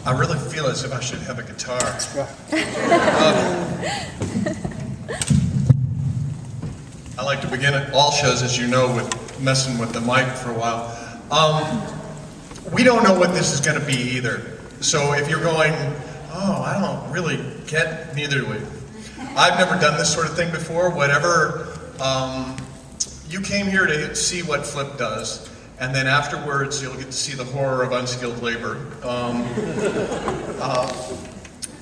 I really feel as if I should have a guitar. I like to begin at all shows, as you know, with messing with the mic for a while. We don't know what this is going to be either. So if you're going, oh, I don't really get, neither do we. I've never done this sort of thing before. Whatever, you came here to see what Flip does, and then afterwards you'll get to see the horror of unskilled labor.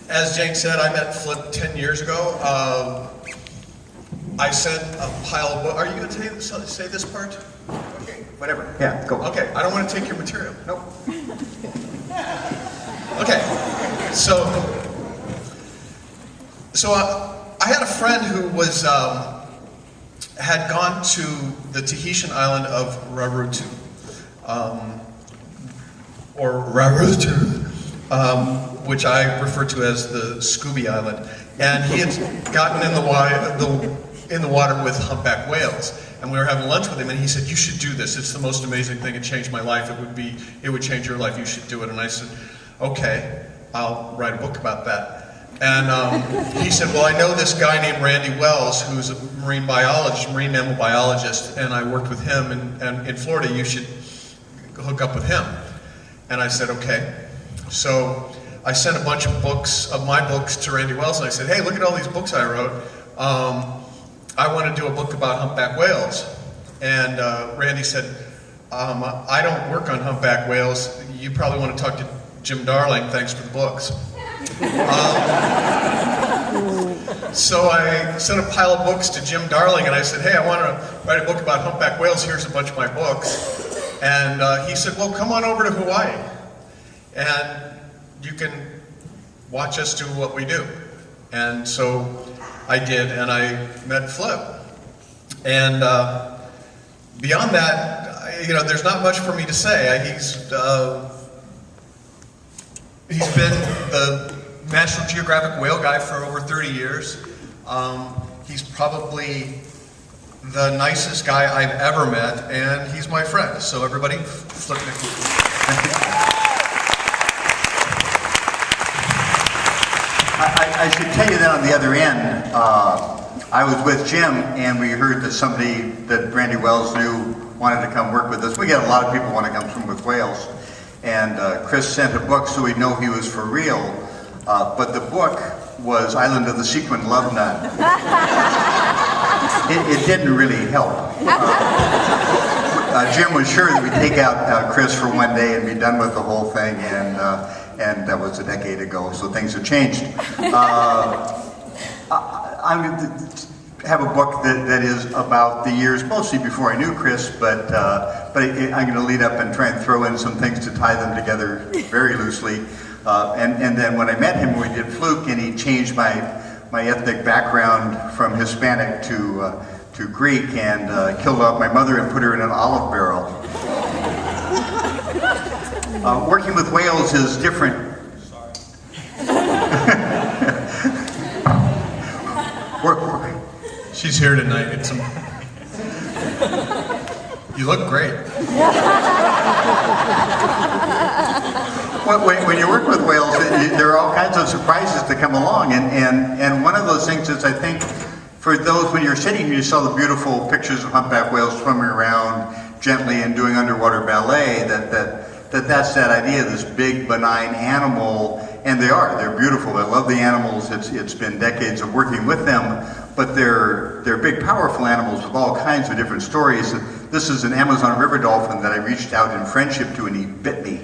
As Jane said, I met Flip 10 years ago. I sent a pile of books. Are you going to say this part? Okay, whatever. Yeah, go. Okay, I don't want to take your material. Nope. Okay, so I had a friend who was had gone to the Tahitian island of Rarutu, which I refer to as the Scooby Island, and he had gotten in the water with humpback whales, and we were having lunch with him, and he said, "You should do this. It's the most amazing thing. It changed my life. It would change your life. You should do it." And I said, "Okay, I'll write a book about that." And he said, "Well, I know this guy named Randy Wells, who's a marine mammal biologist, and I worked with him, and in Florida, you should hook up with him." And I said, "Okay." So I sent a bunch of my books to Randy Wells, and I said, "Hey, look at all these books I wrote. I want to do a book about humpback whales." And Randy said, "I don't work on humpback whales. You probably want to talk to Jim Darling. Thanks for the books." So I sent a pile of books to Jim Darling, and I said, "Hey, I want to write a book about humpback whales. Here's a bunch of my books." And he said, "Well, come on over to Hawaii, and you can watch us do what we do." And so I did, and I met Flip. And beyond that, there's not much for me to say. He's been the National Geographic whale guy for over 30 years. He's probably the nicest guy I've ever met, and he's my friend. So everybody, Flip Nicklin. I should tell you that on the other end, I was with Jim, and we heard that somebody that Randy Wells knew wanted to come work with us. We get a lot of people want to come from with whales. And Chris sent a book so we'd know he was for real. But the book was Island of the Sequin Love Nut. It didn't really help. Jim was sure that we'd take out Chris for one day and be done with the whole thing, and that was a decade ago, so things have changed. I'm going to have a book that is about the years mostly before I knew Chris, but I'm going to lead up and try and throw in some things to tie them together very loosely. And then when I met him, we did Fluke, and he changed my ethnic background from Hispanic to Greek, and killed off my mother and put her in an olive barrel. Working with whales is different. She's here tonight. You look great. When you work with whales, there are all kinds of surprises that come along, and one of those things is, I think, for those, when you're sitting here, you saw the beautiful pictures of humpback whales swimming around gently and doing underwater ballet, that's that idea of this big, benign animal, and they're beautiful. I love the animals. It's been decades of working with them, but they're big, powerful animals with all kinds of different stories. This is an Amazon river dolphin that I reached out in friendship to, and he bit me.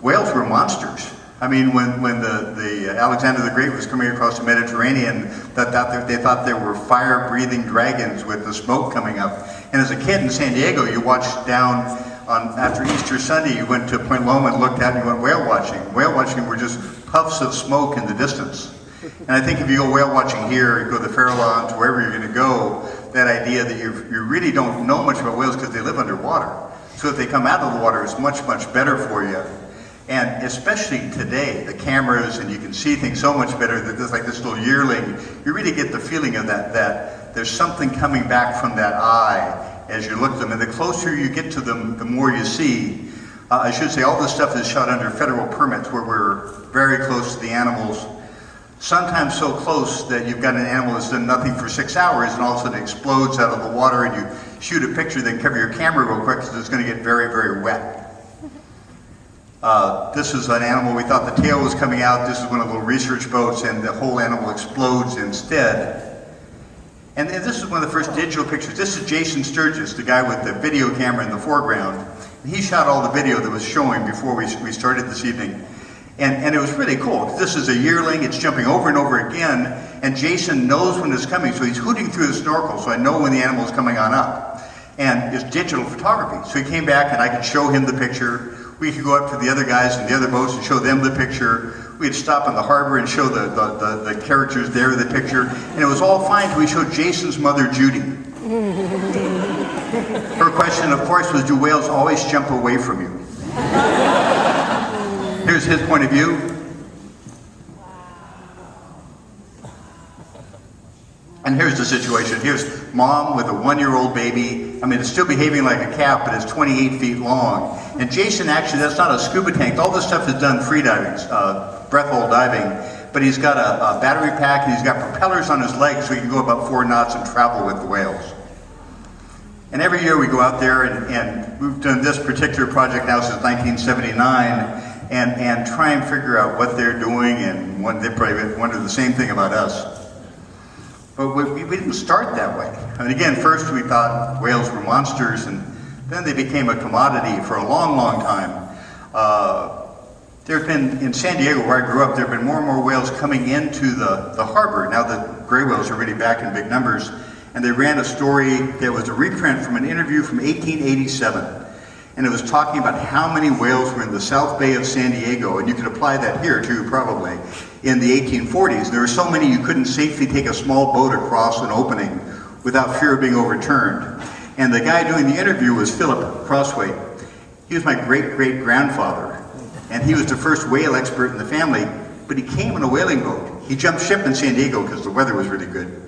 Whales were monsters. I mean, when the Alexander the Great was coming across the Mediterranean, they thought there were fire-breathing dragons with the smoke coming up. And as a kid in San Diego, you watched down after Easter Sunday, you went to Point Loma and looked out and you went whale watching. Whale watching were just puffs of smoke in the distance. And I think if you go whale watching here, you go to the Farallones, wherever you're going to go, that idea that you really don't know much about whales because they live underwater. So if they come out of the water, it's much, much better for you. And especially today, the cameras, and you can see things so much better, that there's like this little yearling, you really get the feeling of that there's something coming back from that eye as you look at them. And the closer you get to them, the more you see. I should say all this stuff is shot under federal permits where we're very close to the animals. Sometimes so close that you've got an animal that's done nothing for 6 hours and all of a sudden it explodes out of the water and you shoot a picture, then cover your camera real quick because it's going to get very, very wet. This is an animal, we thought the tail was coming out. This is one of the little research boats and the whole animal explodes instead. And this is one of the first digital pictures. This is Jason Sturgis, the guy with the video camera in the foreground. He shot all the video that was showing before we started this evening. And it was really cool. This is a yearling, it's jumping over and over again, and Jason knows when it's coming, so he's hooting through the snorkel, so I know when the animal is coming on up. And it's digital photography. So he came back and I could show him the picture. We could go up to the other guys in the other boats and show them the picture. We'd stop in the harbor and show the characters there, the picture. And it was all fine until we showed Jason's mother, Judy. Her question, of course, was, do whales always jump away from you? Here's his point of view. And here's the situation. Here's mom with a 1-year-old baby. I mean, it's still behaving like a cat, but it's 28 feet long. And Jason, actually, that's not a scuba tank. All this stuff is done freediving, breath hold diving. But he's got a battery pack and he's got propellers on his legs so he can go about 4 knots and travel with the whales. And every year we go out there and we've done this particular project now since 1979 and try and figure out what they're doing, and they probably wonder the same thing about us. But we didn't start that way. I mean, again, first we thought whales were monsters, and then they became a commodity for a long, long time. There have been, in San Diego where I grew up, there have been more and more whales coming into the harbor. Now the gray whales are really back in big numbers. And they ran a story that was a reprint from an interview from 1887. And it was talking about how many whales were in the South Bay of San Diego, and you could apply that here too, probably, in the 1840s. There were so many you couldn't safely take a small boat across an opening without fear of being overturned. And the guy doing the interview was Philip Crossway. He was my great-great-grandfather, and he was the first whale expert in the family, but he came in a whaling boat. He jumped ship in San Diego because the weather was really good.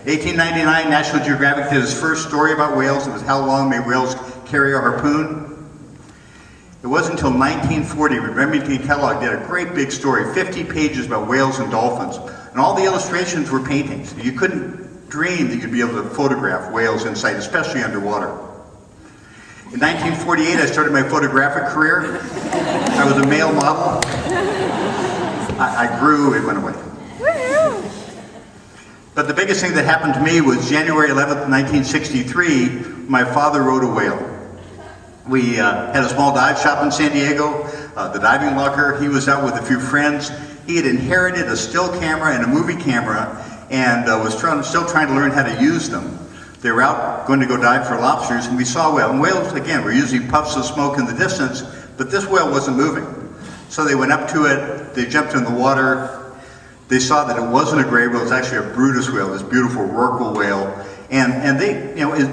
1899, National Geographic did its first story about whales. It was how long may whales carry a harpoon. It wasn't until 1940 when Remington Kellogg did a great big story, 50 pages about whales and dolphins. And all the illustrations were paintings. You couldn't dream that you'd be able to photograph whales in sight, especially underwater. In 1948, I started my photographic career. I was a male model. I grew, it went away. But the biggest thing that happened to me was January 11th, 1963, my father rode a whale. We had a small dive shop in San Diego, the diving locker. He was out with a few friends. He had inherited a still camera and a movie camera and was still trying to learn how to use them. They were out going to go dive for lobsters, and we saw a whale. And whales, again, were usually puffs of smoke in the distance, but this whale wasn't moving. So they went up to it, they jumped in the water. They saw that it wasn't a gray whale, it was actually a Brutus whale, this beautiful rorqual whale. And they,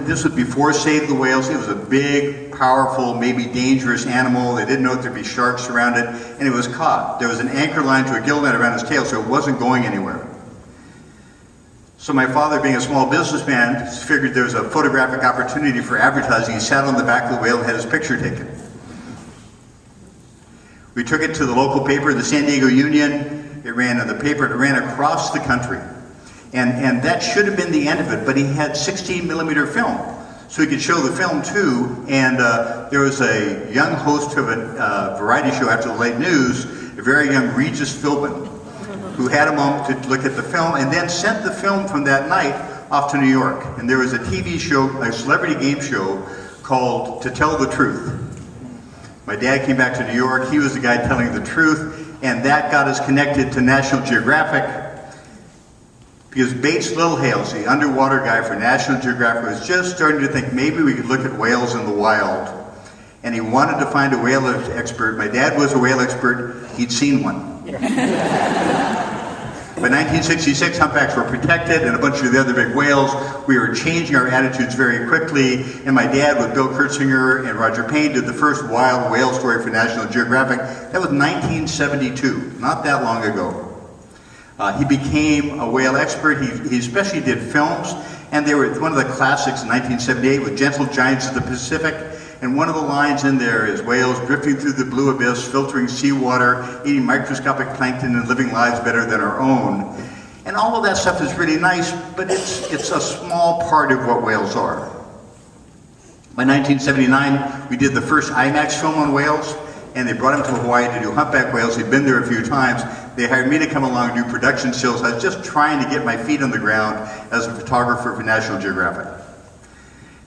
this was before Save the Whales. It was a big, powerful, maybe dangerous animal. They didn't know if there'd be sharks around it, and it was caught. There was an anchor line to a gill net around its tail, so it wasn't going anywhere. So my father, being a small businessman, figured there was a photographic opportunity for advertising. He sat on the back of the whale and had his picture taken. We took it to the local paper, the San Diego Union. It ran in the paper, it ran across the country. And that should have been the end of it, but he had 16mm film. So he could show the film too, and there was a young host of a variety show after the late news, a very young Regis Philbin, who had a moment to look at the film and then sent the film from that night off to New York. And there was a TV show, a celebrity game show called To Tell the Truth. My dad came back to New York, he was the guy telling the truth, and that got us connected to National Geographic, because Bates Littlehales, the underwater guy for National Geographic, was just starting to think maybe we could look at whales in the wild. And he wanted to find a whale expert. My dad was a whale expert, he'd seen one. By 1966, humpbacks were protected and a bunch of the other big whales. We were changing our attitudes very quickly, and my dad, with Bill Kurtzinger and Roger Payne, did the first wild whale story for National Geographic. That was 1972, not that long ago. He became a whale expert. He especially did films, and they were one of the classics in 1978 with Gentle Giants of the Pacific, And one of the lines in there is whales drifting through the blue abyss, filtering seawater, eating microscopic plankton and living lives better than our own. And all of that stuff is really nice, but it's a small part of what whales are. By 1979, we did the first IMAX film on whales, and they brought him to Hawaii to do humpback whales. He'd been there a few times. They hired me to come along and do production stills. I was just trying to get my feet on the ground as a photographer for National Geographic.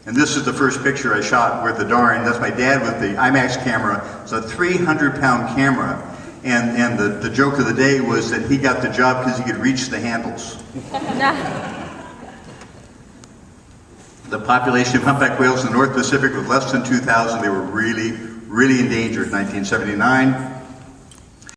And this is the first picture I shot with the Darn. That's my dad with the IMAX camera. It's a 300-pound camera. And the joke of the day was that he got the job because he could reach the handles. The population of humpback whales in the North Pacific was less than 2,000. They were really endangered in 1979.